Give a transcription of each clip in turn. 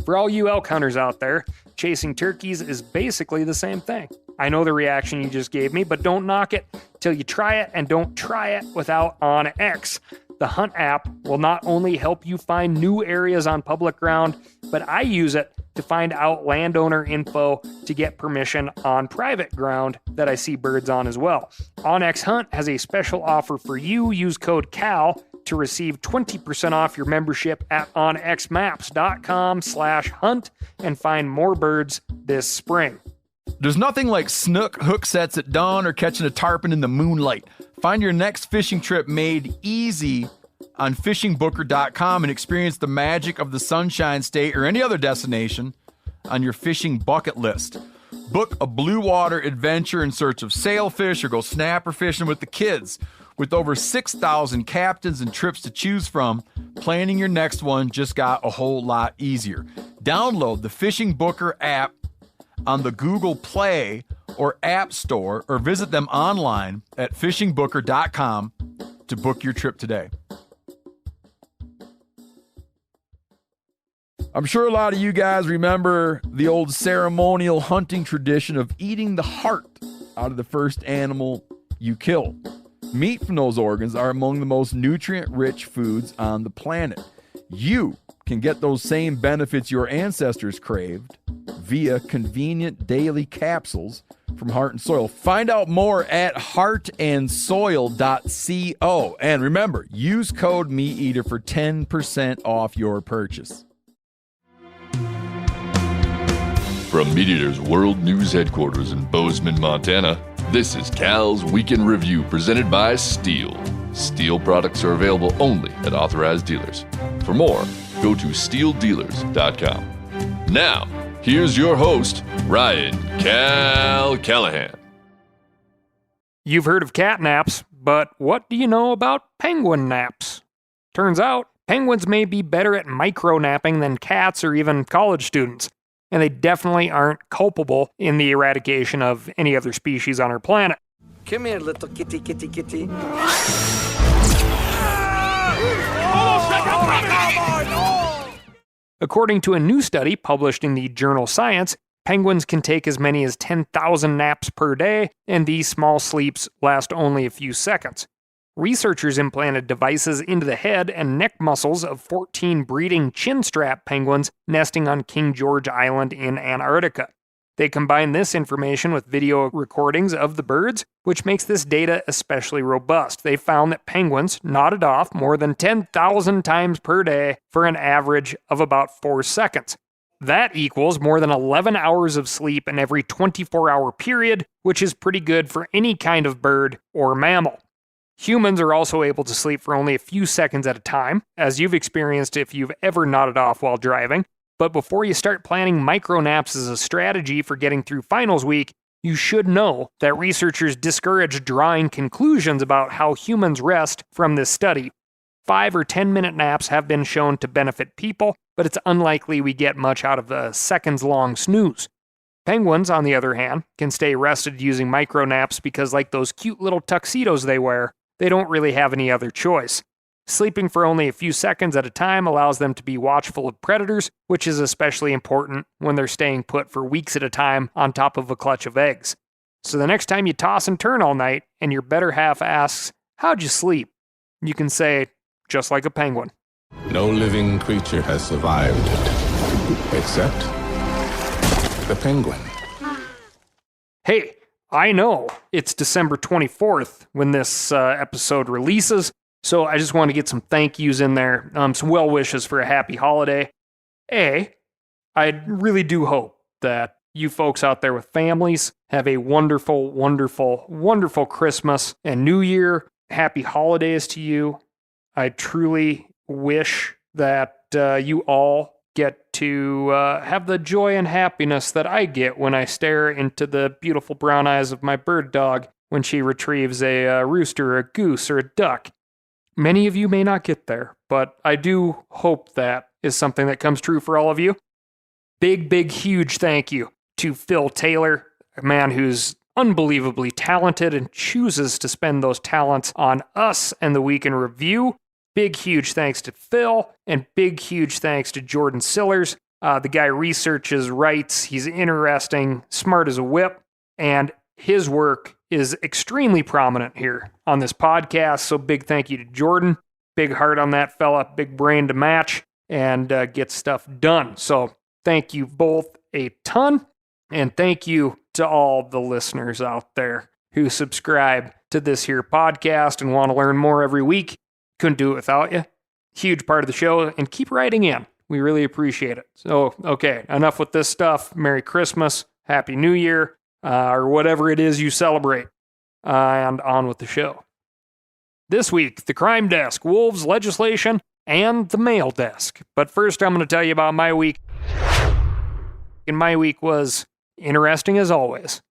For all you elk hunters out there, chasing turkeys is basically the same thing. I know the reaction you just gave me, but don't knock it till you try it, and don't try it without OnX. The Hunt app will not only help you find new areas on public ground, but I use it to find out landowner info to get permission on private ground that I see birds on as well. OnX Hunt has a special offer for you. Use code CAL to receive 20% off your membership at onxmaps.com/hunt and find more birds this spring. There's nothing like snook hook sets at dawn or catching a tarpon in the moonlight. Find your next fishing trip made easy on fishingbooker.com and experience the magic of the Sunshine State or any other destination on your fishing bucket list. Book a blue water adventure in search of sailfish or go snapper fishing with the kids. With over 6,000 captains and trips to choose from, planning your next one just got a whole lot easier. Download the Fishing Booker app on the Google Play or App Store, or visit them online at fishingbooker.com to book your trip today. I'm sure a lot of you guys remember the old ceremonial hunting tradition of eating the heart out of the first animal you kill. Meat from those organs are among the most nutrient-rich foods on the planet. You can get those same benefits your ancestors craved via convenient daily capsules from Heart and Soil. Find out more at heartandsoil.co. And remember, use code MeatEater for 10% off your purchase. From MeatEater's World News Headquarters in Bozeman, Montana, this is Cal's Weekend Review presented by Steel. Steel products are available only at authorized dealers. For more, go to steeldealers.com. Now, here's your host, Ryan Cal Callahan. You've heard of cat naps, but what do you know about penguin naps? Turns out, penguins may be better at micro-napping than cats or even college students, and they definitely aren't culpable in the eradication of any other species on our planet. Come here, little kitty, kitty, kitty. According to a new study published in the journal Science, penguins can take as many as 10,000 naps per day, and these small sleeps last only a few seconds. Researchers implanted devices into the head and neck muscles of 14 breeding chinstrap penguins nesting on King George Island in Antarctica. They combined this information with video recordings of the birds, which makes this data especially robust. They found that penguins nodded off more than 10,000 times per day for an average of about 4 seconds. That equals more than 11 hours of sleep in every 24-hour period, which is pretty good for any kind of bird or mammal. Humans are also able to sleep for only a few seconds at a time, as you've experienced if you've ever nodded off while driving. But before you start planning micronaps as a strategy for getting through finals week, you should know that researchers discourage drawing conclusions about how humans rest from this study. 5 or 10-minute naps have been shown to benefit people, but it's unlikely we get much out of a seconds-long snooze. Penguins, on the other hand, can stay rested using micronaps because, like those cute little tuxedos they wear, they don't really have any other choice. Sleeping for only a few seconds at a time allows them to be watchful of predators, which is especially important when they're staying put for weeks at a time on top of a clutch of eggs. So the next time you toss and turn all night and your better half asks, "How'd you sleep?" you can say, "Just like a penguin." No living creature has survived it, except the penguin. Hey, I know it's December 24th when this episode releases, so I just want to get some thank yous in there, some well wishes for a happy holiday. I really do hope that you folks out there with families have a wonderful, wonderful, wonderful Christmas and New Year. Happy holidays to you. I truly wish that you all get to have the joy and happiness that I get when I stare into the beautiful brown eyes of my bird dog when she retrieves a rooster, a goose, or a duck. Many of you may not get there, but I do hope that is something that comes true for all of you. Big, big, huge thank you to Phil Taylor, a man who's unbelievably talented and chooses to spend those talents on us and the Week in Review. Big, huge thanks to Phil, and big, huge thanks to Jordan Sillers The guy researches, writes, he's interesting, smart as a whip, and his work is extremely prominent here on this podcast. So big thank you to Jordan. Big heart on that fella, big brain to match, and get stuff done. So thank you both a ton, and thank you to all the listeners out there who subscribe to this here podcast and want to learn more every week. Couldn't do it without you. Huge part of the show, and keep writing in. We really appreciate it. So, okay, enough with this stuff. Merry Christmas, Happy New Year, or whatever it is you celebrate, and on with the show. This week, the crime desk, wolves, legislation, and the mail desk. But first, I'm going to tell you about my week. And my week was interesting as always.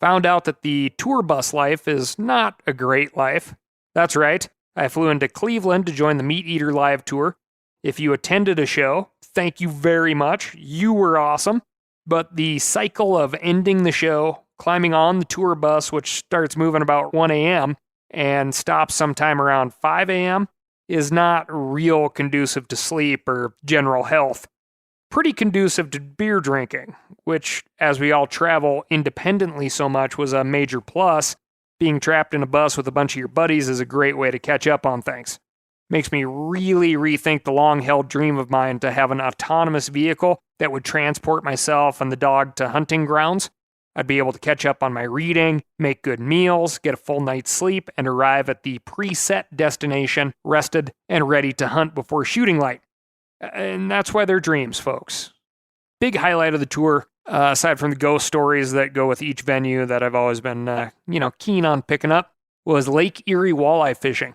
Found out that the tour bus life is not a great life. That's right. I flew into Cleveland to join the Meat Eater Live tour. If you attended a show, thank you very much. You were awesome. But the cycle of ending the show, climbing on the tour bus, which starts moving about 1 a.m. and stops sometime around 5 a.m., is not real conducive to sleep or general health. Pretty conducive to beer drinking, which, as we all travel independently so much, was a major plus. Being trapped in a bus with a bunch of your buddies is a great way to catch up on things. Makes me really rethink the long-held dream of mine to have an autonomous vehicle that would transport myself and the dog to hunting grounds. I'd be able to catch up on my reading, make good meals, get a full night's sleep, and arrive at the preset destination, rested and ready to hunt before shooting light. And that's why they're dreams, folks. Big highlight of the tour, aside from the ghost stories that go with each venue that I've always been, keen on picking up, was Lake Erie walleye fishing.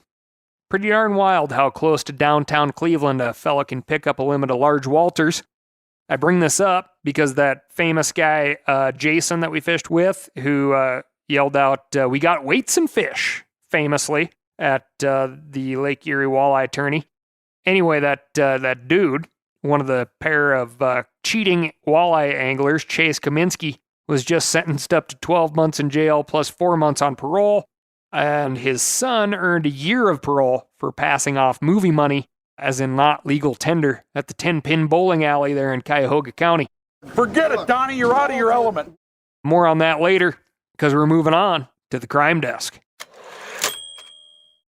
Pretty darn wild how close to downtown Cleveland a fella can pick up a limit of large Walters. I bring this up because that famous guy, Jason, that we fished with, who yelled out, "We got weights and fish," famously, at the Lake Erie walleye tourney. Anyway, that dude, one of the pair of cheating walleye anglers, Chase Kaminsky, was just sentenced up to 12 months in jail plus 4 months on parole, and his son earned a year of parole for passing off movie money, as in not legal tender, at the 10-pin bowling alley there in Cuyahoga County. Forget it, Donnie, you're out of your element. More on that later, because we're moving on to the crime desk.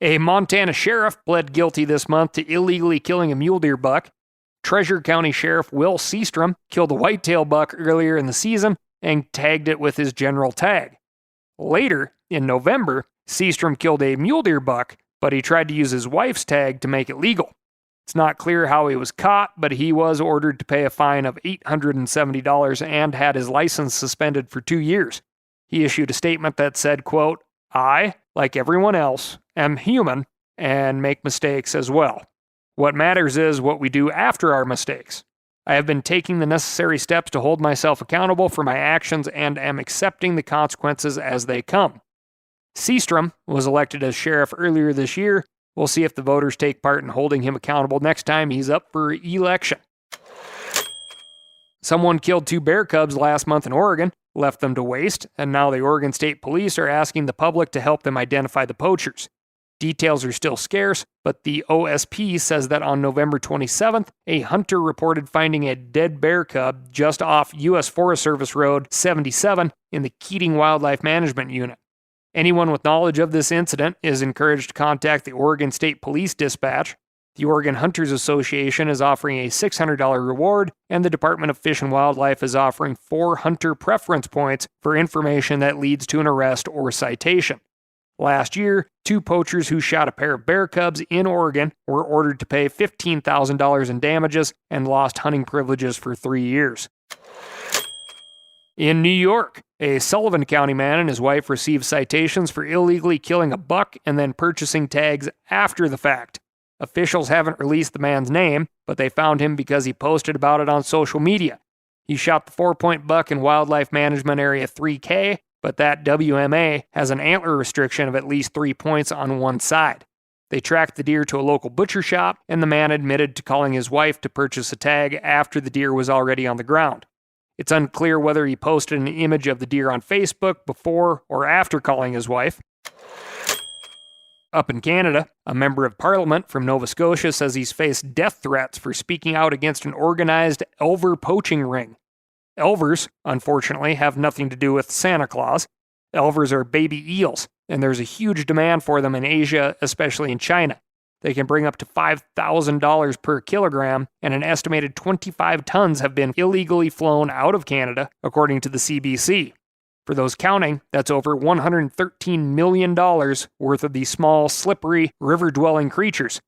A Montana sheriff pled guilty this month to illegally killing a mule deer buck. Treasure County Sheriff Will Seastrom killed a whitetail buck earlier in the season and tagged it with his general tag. Later, in November, Seastrom killed a mule deer buck, but he tried to use his wife's tag to make it legal. It's not clear how he was caught, but he was ordered to pay a fine of $870 and had his license suspended for 2 years. He issued a statement that said, quote, "I, like everyone else, am human and make mistakes as well. What matters is what we do after our mistakes. I have been taking the necessary steps to hold myself accountable for my actions and am accepting the consequences as they come." Seastrom was elected as sheriff earlier this year. We'll see if the voters take part in holding him accountable next time he's up for election. Someone killed 2 bear cubs last month in Oregon, left them to waste, and now the Oregon State Police are asking the public to help them identify the poachers. Details are still scarce, but the OSP says that on November 27th, a hunter reported finding a dead bear cub just off U.S. Forest Service Road 77 in the Keating Wildlife Management Unit. Anyone with knowledge of this incident is encouraged to contact the Oregon State Police Dispatch. The Oregon Hunters Association is offering a $600 reward, and the Department of Fish and Wildlife is offering 4 hunter preference points for information that leads to an arrest or citation. Last year, 2 poachers who shot a pair of bear cubs in Oregon were ordered to pay $15,000 in damages and lost hunting privileges for 3 years. In New York, a Sullivan County man and his wife received citations for illegally killing a buck and then purchasing tags after the fact. Officials haven't released the man's name, but they found him because he posted about it on social media. He shot the 4-point buck in Wildlife Management Area 3K, but that WMA has an antler restriction of at least 3 points on one side. They tracked the deer to a local butcher shop, and the man admitted to calling his wife to purchase a tag after the deer was already on the ground. It's unclear whether he posted an image of the deer on Facebook before or after calling his wife. Up in Canada, a member of parliament from Nova Scotia says he's faced death threats for speaking out against an organized elver poaching ring. Elvers, unfortunately, have nothing to do with Santa Claus. Elvers are baby eels, and there's a huge demand for them in Asia, especially in China. They can bring up to $5,000 per kilogram, and an estimated 25 tons have been illegally flown out of Canada, according to the CBC. For those counting, that's over $113 million worth of these small, slippery, river-dwelling creatures.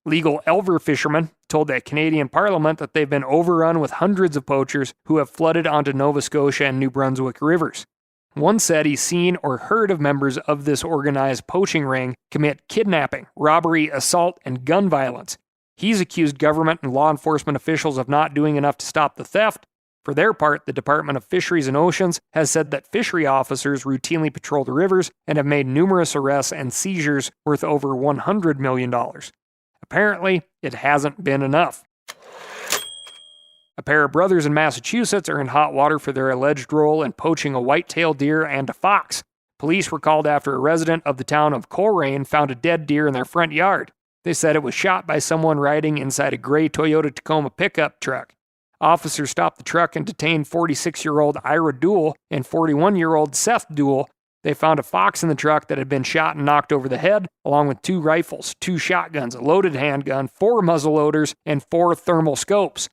Legal elver fishermen told the Canadian Parliament that they've been overrun with hundreds of poachers who have flooded onto Nova Scotia and New Brunswick rivers. One said he's seen or heard of members of this organized poaching ring commit kidnapping, robbery, assault, and gun violence. He's accused government and law enforcement officials of not doing enough to stop the theft. For their part, the Department of Fisheries and Oceans has said that fishery officers routinely patrol the rivers and have made numerous arrests and seizures worth over $100 million. Apparently, it hasn't been enough. A pair of brothers in Massachusetts are in hot water for their alleged role in poaching a white-tailed deer and a fox. Police were called after a resident of the town of Coleraine found a dead deer in their front yard. They said it was shot by someone riding inside a gray Toyota Tacoma pickup truck. Officers stopped the truck and detained 46-year-old Ira Duell and 41-year-old Seth Duell. They found a fox in the truck that had been shot and knocked over the head, along with 2 rifles, 2 shotguns, a loaded handgun, 4 muzzleloaders, and 4 thermal scopes.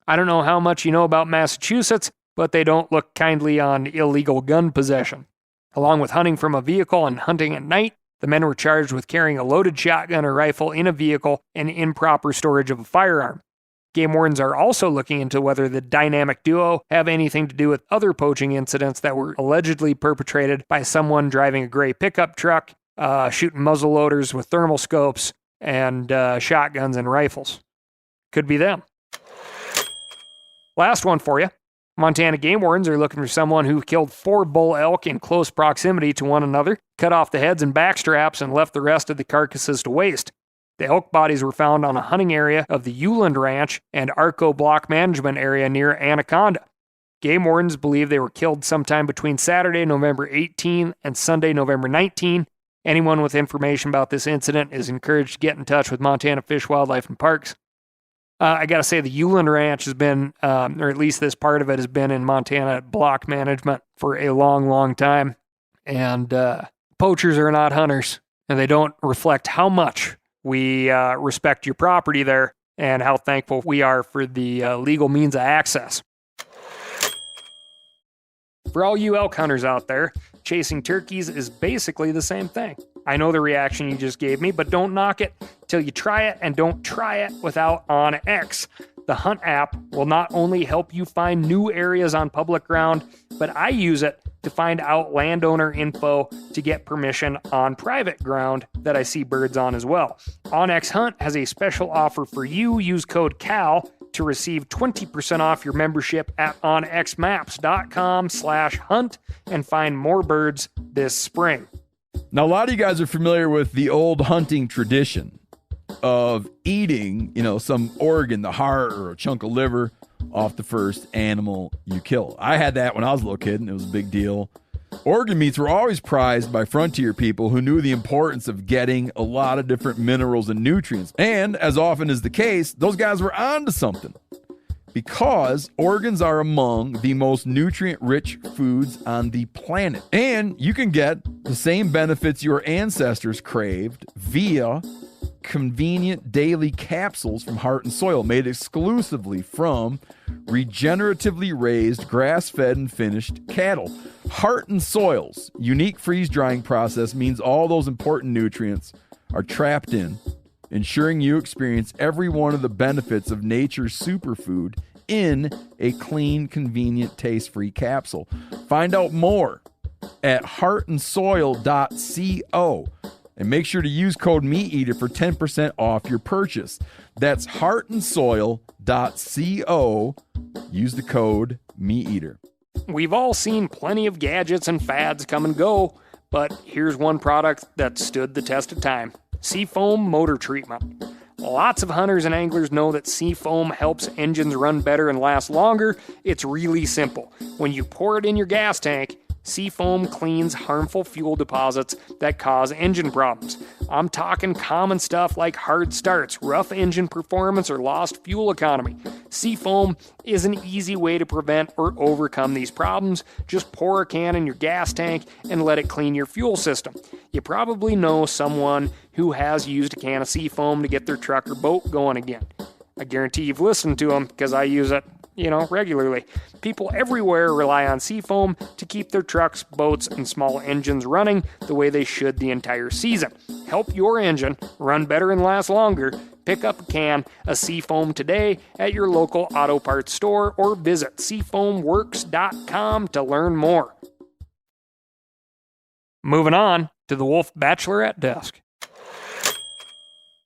I don't know how much you know about Massachusetts, but they don't look kindly on illegal gun possession. Along with hunting from a vehicle and hunting at night, the men were charged with carrying a loaded shotgun or rifle in a vehicle and improper storage of a firearm. Game wardens are also looking into whether the dynamic duo have anything to do with other poaching incidents that were allegedly perpetrated by someone driving a gray pickup truck, shooting muzzleloaders with thermal scopes, and shotguns and rifles. Could be them. Last one for you. Montana game wardens are looking for someone who killed 4 bull elk in close proximity to one another, cut off the heads and back straps, and left the rest of the carcasses to waste. The elk bodies were found on a hunting area of the Uland Ranch and Arco Block Management area near Anaconda. Game wardens believe they were killed sometime between Saturday, November 18 and Sunday, November 19. Anyone with information about this incident is encouraged to get in touch with Montana Fish, Wildlife, and Parks. I gotta say, the Uland Ranch has been, or at least this part of it has been in Montana block management for a long, long time. And poachers are not hunters, and they don't reflect how much we respect your property there and how thankful we are for the legal means of access. For all you elk hunters out there, chasing turkeys is basically the same thing. I know the reaction you just gave me, but don't knock it till you try it, and don't try it without OnX. The Hunt app will not only help you find new areas on public ground, but I use it to find out landowner info to get permission on private ground that I see birds on as well. OnX Hunt has a special offer for you. Use code CAL to receive 20% off your membership at onxmaps.com/hunt and find more birds this spring. Now, a lot of you guys are familiar with the old hunting tradition of eating, some organ, the heart or a chunk of liver off the first animal you kill. I had that when I was a little kid, and it was a big deal. Organ meats were always prized by frontier people who knew the importance of getting a lot of different minerals and nutrients. And as often is the case, those guys were onto something, because organs are among the most nutrient-rich foods on the planet. And you can get the same benefits your ancestors craved via convenient daily capsules from Heart and Soil, made exclusively from regeneratively raised, grass-fed, and finished cattle. Heart and Soil's unique freeze-drying process means all those important nutrients are trapped in, ensuring you experience every one of the benefits of nature's superfood in a clean, convenient, taste-free capsule. Find out more at heartandsoil.co. And make sure to use code MeatEater for 10% off your purchase. That's heartandsoil.co. Use the code MeatEater. We've all seen plenty of gadgets and fads come and go, but here's one product that stood the test of time: Seafoam Motor Treatment. Lots of hunters and anglers know that Seafoam helps engines run better and last longer. It's really simple. When you pour it in your gas tank, Seafoam cleans harmful fuel deposits that cause engine problems. I'm talking common stuff like hard starts, rough engine performance, or lost fuel economy. Seafoam is an easy way to prevent or overcome these problems. Just pour a can in your gas tank and let it clean your fuel system. You probably know someone who has used a can of Seafoam to get their truck or boat going again. I guarantee you've listened to them because I use it, regularly. People everywhere rely on Seafoam to keep their trucks, boats, and small engines running the way they should the entire season. Help your engine run better and last longer. Pick up a can of Seafoam today at your local auto parts store or visit seafoamworks.com to learn more. Moving on to the Wolf Bachelorette desk.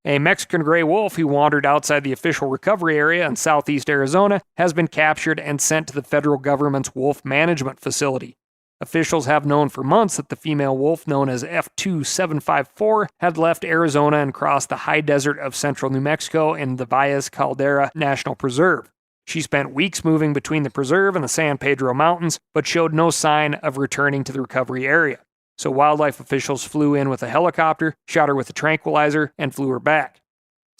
A Mexican gray wolf who wandered outside the official recovery area in southeast Arizona has been captured and sent to the federal government's wolf management facility. Officials have known for months that the female wolf, known as F2754, had left Arizona and crossed the high desert of central New Mexico in the Valles Caldera National Preserve. She spent weeks moving between the preserve and the San Pedro Mountains, but showed no sign of returning to the recovery area. So wildlife officials flew in with a helicopter, shot her with a tranquilizer, and flew her back.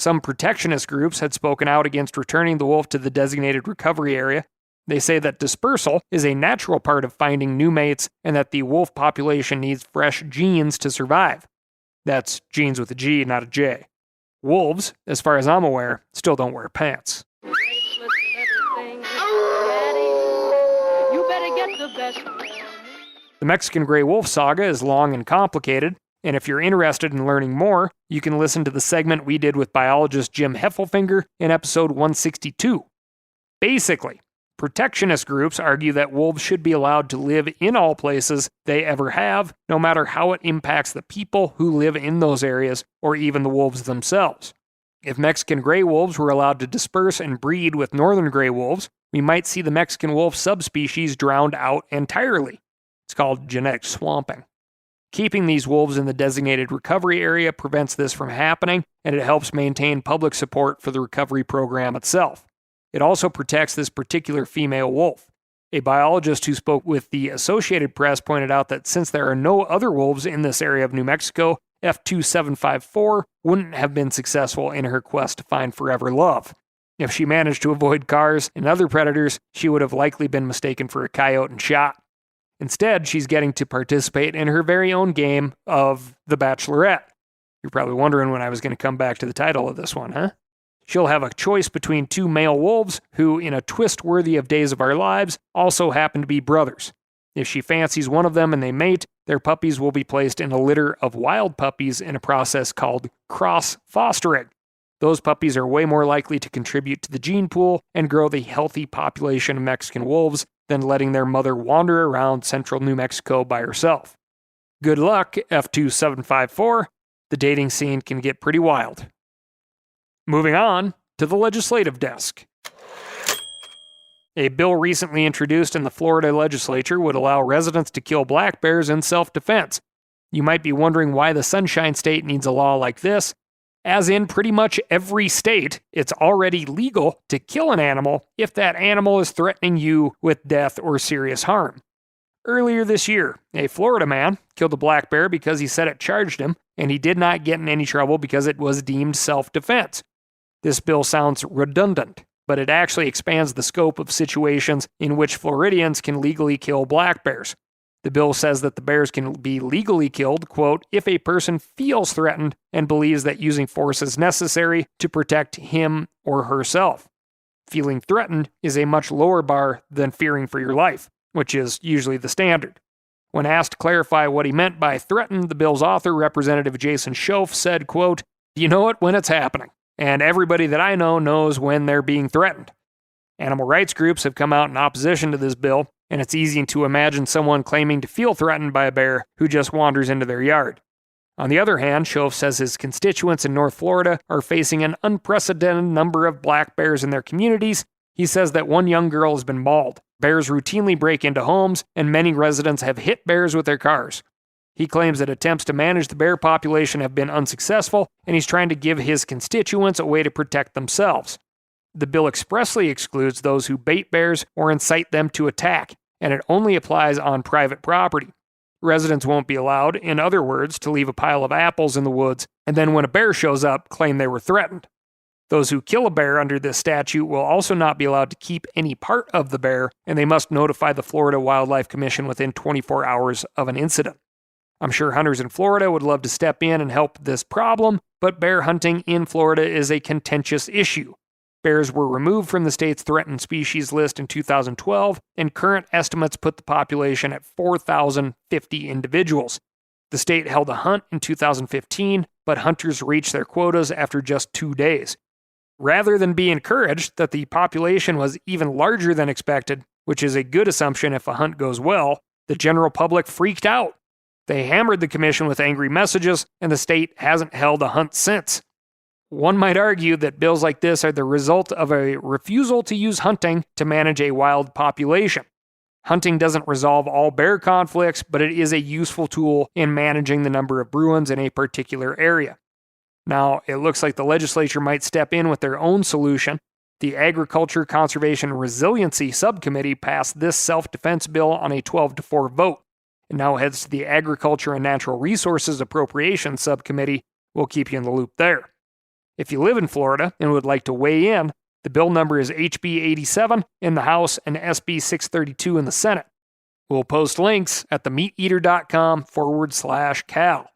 Some protectionist groups had spoken out against returning the wolf to the designated recovery area. They say that dispersal is a natural part of finding new mates and that the wolf population needs fresh genes to survive. That's genes with a G, not a J. Wolves, as far as I'm aware, still don't wear pants. You better get the best. The Mexican gray wolf saga is long and complicated, and if you're interested in learning more, you can listen to the segment we did with biologist Jim Heffelfinger in episode 162. Basically, protectionist groups argue that wolves should be allowed to live in all places they ever have, no matter how it impacts the people who live in those areas, or even the wolves themselves. If Mexican gray wolves were allowed to disperse and breed with northern gray wolves, we might see the Mexican wolf subspecies drowned out entirely. It's called genetic swamping. Keeping these wolves in the designated recovery area prevents this from happening, and it helps maintain public support for the recovery program itself. It also protects this particular female wolf. A biologist who spoke with the Associated Press pointed out that since there are no other wolves in this area of New Mexico, F2754 wouldn't have been successful in her quest to find forever love. If she managed to avoid cars and other predators, she would have likely been mistaken for a coyote and shot. Instead, she's getting to participate in her very own game of The Bachelorette. You're probably wondering when I was going to come back to the title of this one, huh? She'll have a choice between two male wolves who, in a twist worthy of Days of Our Lives, also happen to be brothers. If she fancies one of them and they mate, their puppies will be placed in a litter of wild puppies in a process called cross-fostering. Those puppies are way more likely to contribute to the gene pool and grow the healthy population of Mexican wolves than letting their mother wander around central New Mexico by herself. Good luck, F2754. The dating scene can get pretty wild. Moving on to the legislative desk. A bill recently introduced in the Florida legislature would allow residents to kill black bears in self-defense. You might be wondering why the Sunshine State needs a law like this. As in pretty much every state, it's already legal to kill an animal if that animal is threatening you with death or serious harm. Earlier this year, a Florida man killed a black bear because he said it charged him, and he did not get in any trouble because it was deemed self-defense. This bill sounds redundant, but it actually expands the scope of situations in which Floridians can legally kill black bears. The bill says that the bears can be legally killed, quote, if a person feels threatened and believes that using force is necessary to protect him or herself. Feeling threatened is a much lower bar than fearing for your life, which is usually the standard. When asked to clarify what he meant by threatened, the bill's author, Representative Jason Schoaf, said, quote, you know it when it's happening, and everybody that I know knows when they're being threatened. Animal rights groups have come out in opposition to this bill, and it's easy to imagine someone claiming to feel threatened by a bear who just wanders into their yard. On the other hand, Schoaf says his constituents in North Florida are facing an unprecedented number of black bears in their communities. He says that one young girl has been mauled. Bears routinely break into homes, and many residents have hit bears with their cars. He claims that attempts to manage the bear population have been unsuccessful, and he's trying to give his constituents a way to protect themselves. The bill expressly excludes those who bait bears or incite them to attack. and it only applies on private property. Residents won't be allowed, in other words, to leave a pile of apples in the woods and then when a bear shows up, claim they were threatened. Those who kill a bear under this statute will also not be allowed to keep any part of the bear, and they must notify the Florida Wildlife Commission within 24 hours of an incident. I'm sure hunters in Florida would love to step in and help this problem, but bear hunting in Florida is a contentious issue. Bears were removed from the state's threatened species list in 2012, and current estimates put the population at 4,050 individuals. The state held a hunt in 2015, but hunters reached their quotas after just 2 days. Rather than be encouraged that the population was even larger than expected, which is a good assumption if a hunt goes well, the general public freaked out. They hammered the commission with angry messages, and the state hasn't held a hunt since. One might argue that bills like this are the result of a refusal to use hunting to manage a wild population. Hunting doesn't resolve all bear conflicts, but it is a useful tool in managing the number of Bruins in a particular area. Now, it looks like the legislature might step in with their own solution. The Agriculture Conservation Resiliency Subcommittee passed this self-defense bill on a 12-4 vote. It now heads to the Agriculture and Natural Resources Appropriations Subcommittee. We'll keep you in the loop there. If you live in Florida and would like to weigh in, the bill number is HB 87 in the House and SB 632 in the Senate. We'll post links at themeateater.com/Cal.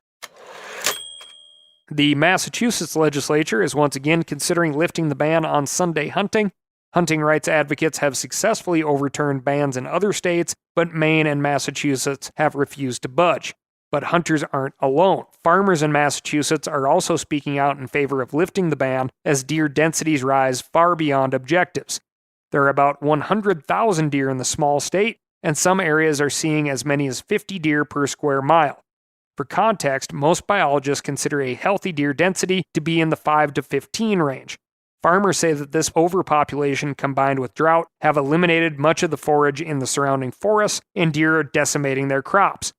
The Massachusetts legislature is once again considering lifting the ban on Sunday hunting. Hunting rights advocates have successfully overturned bans in other states, but Maine and Massachusetts have refused to budge. But hunters aren't alone. Farmers in Massachusetts are also speaking out in favor of lifting the ban as deer densities rise far beyond objectives. There are about 100,000 deer in the small state, and some areas are seeing as many as 50 deer per square mile. For context, most biologists consider a healthy deer density to be in the 5 to 15 range. Farmers say that this overpopulation combined with drought have eliminated much of the forage in the surrounding forests, and deer are decimating their crops.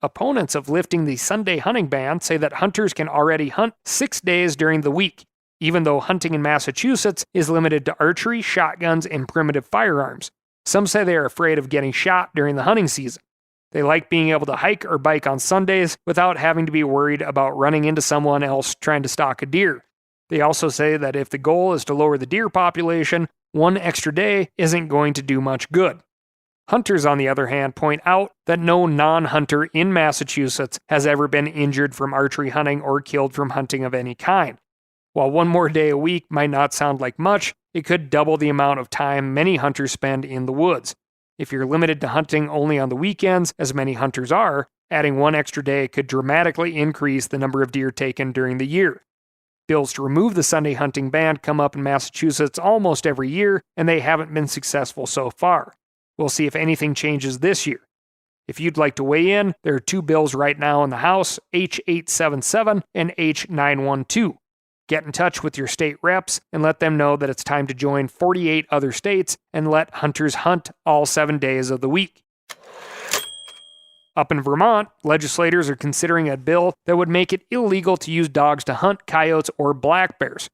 Opponents of lifting the Sunday hunting ban say that hunters can already hunt 6 days during the week, even though hunting in Massachusetts is limited to archery, shotguns, and primitive firearms. Some say they are afraid of getting shot during the hunting season. They like being able to hike or bike on Sundays without having to be worried about running into someone else trying to stalk a deer. They also say that if the goal is to lower the deer population, 1 extra day isn't going to do much good. Hunters, on the other hand, point out that no non-hunter in Massachusetts has ever been injured from archery hunting or killed from hunting of any kind. While 1 more day a week might not sound like much, it could double the amount of time many hunters spend in the woods. If you're limited to hunting only on the weekends, as many hunters are, adding 1 extra day could dramatically increase the number of deer taken during the year. Bills to remove the Sunday hunting ban come up in Massachusetts almost every year, and they haven't been successful so far. We'll see if anything changes this year. If you'd like to weigh in, there are 2 bills right now in the House, H877 and H912. Get in touch with your state reps and let them know that it's time to join 48 other states and let hunters hunt all 7 days of the week. Up in Vermont, legislators are considering a bill that would make it illegal to use dogs to hunt coyotes or black bears.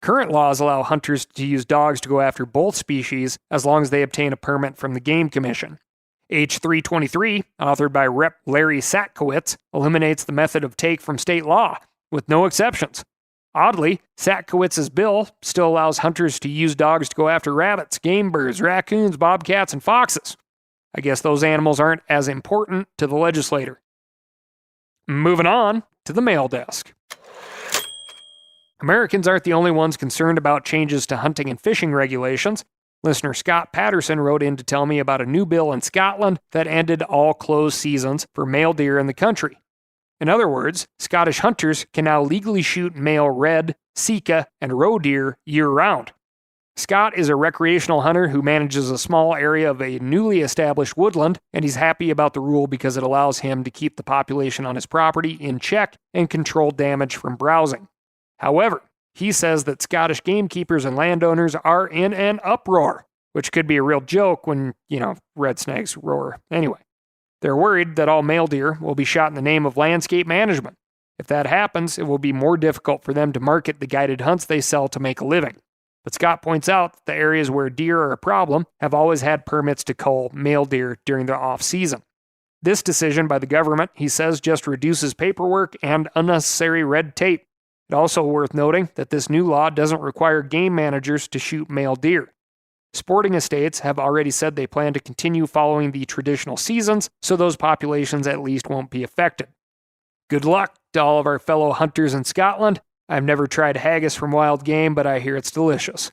Current laws allow hunters to use dogs to go after both species as long as they obtain a permit from the Game Commission. H323, authored by Rep. Larry Satkowitz, eliminates the method of take from state law, with no exceptions. Oddly, Satkowitz's bill still allows hunters to use dogs to go after rabbits, game birds, raccoons, bobcats, and foxes. I guess those animals aren't as important to the legislator. Moving on to the mail desk. Americans aren't the only ones concerned about changes to hunting and fishing regulations. Listener Scott Patterson wrote in to tell me about a new bill in Scotland that ended all closed seasons for male deer in the country. In other words, Scottish hunters can now legally shoot male red, sika, and roe deer year-round. Scott is a recreational hunter who manages a small area of a newly established woodland, and he's happy about the rule because it allows him to keep the population on his property in check and control damage from browsing. However, he says that Scottish gamekeepers and landowners are in an uproar, which could be a real joke when, red snags roar. Anyway, they're worried that all male deer will be shot in the name of landscape management. If that happens, it will be more difficult for them to market the guided hunts they sell to make a living. But Scott points out that the areas where deer are a problem have always had permits to cull male deer during the off-season. This decision by the government, he says, just reduces paperwork and unnecessary red tape. It's also worth noting that this new law doesn't require game managers to shoot male deer. Sporting estates have already said they plan to continue following the traditional seasons, so those populations at least won't be affected. Good luck to all of our fellow hunters in Scotland. I've never tried haggis from wild game, but I hear it's delicious.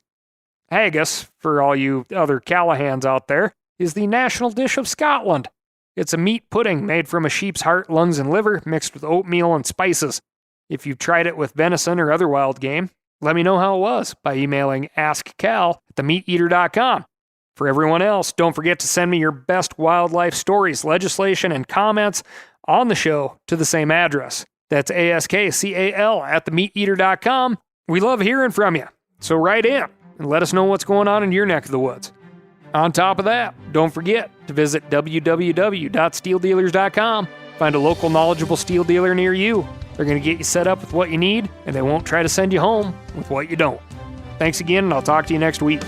Haggis, for all you other Callahans out there, is the national dish of Scotland. It's a meat pudding made from a sheep's heart, lungs, and liver mixed with oatmeal and spices. If you've tried it with venison or other wild game, let me know how it was by emailing askcal@themeateater.com. For everyone else, don't forget to send me your best wildlife stories, legislation, and comments on the show to the same address. That's askcal@themeateater.com. We love hearing from you, so write in and let us know what's going on in your neck of the woods. On top of that, don't forget to visit www.steeldealers.com. Find a local knowledgeable steel dealer near you. They're going to get you set up with what you need, and they won't try to send you home with what you don't. Thanks again, and I'll talk to you next week.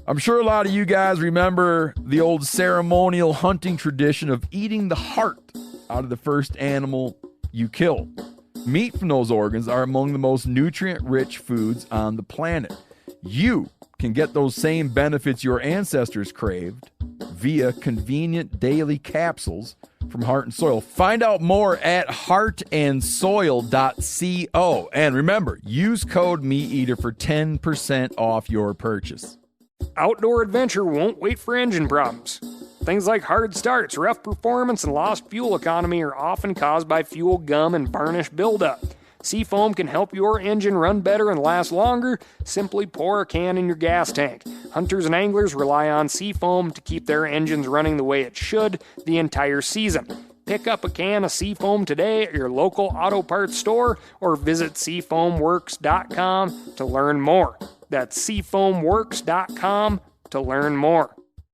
I'm sure a lot of you guys remember the old ceremonial hunting tradition of eating the heart out of the first animal you kill. Meat from those organs are among the most nutrient-rich foods on the planet. You can get those same benefits your ancestors craved via convenient daily capsules from Heart and Soil. Find out more at heartandsoil.co. And remember, use code MeatEater for 10% off your purchase. Outdoor adventure won't wait for engine problems. Things like hard starts, rough performance, and lost fuel economy are often caused by fuel gum and varnish buildup. Seafoam can help your engine run better and last longer. Simply pour a can in your gas tank. Hunters and anglers rely on Seafoam to keep their engines running the way it should the entire season. Pick up a can of Seafoam today at your local auto parts store or visit seafoamworks.com to learn more. That's seafoamworks.com to learn more.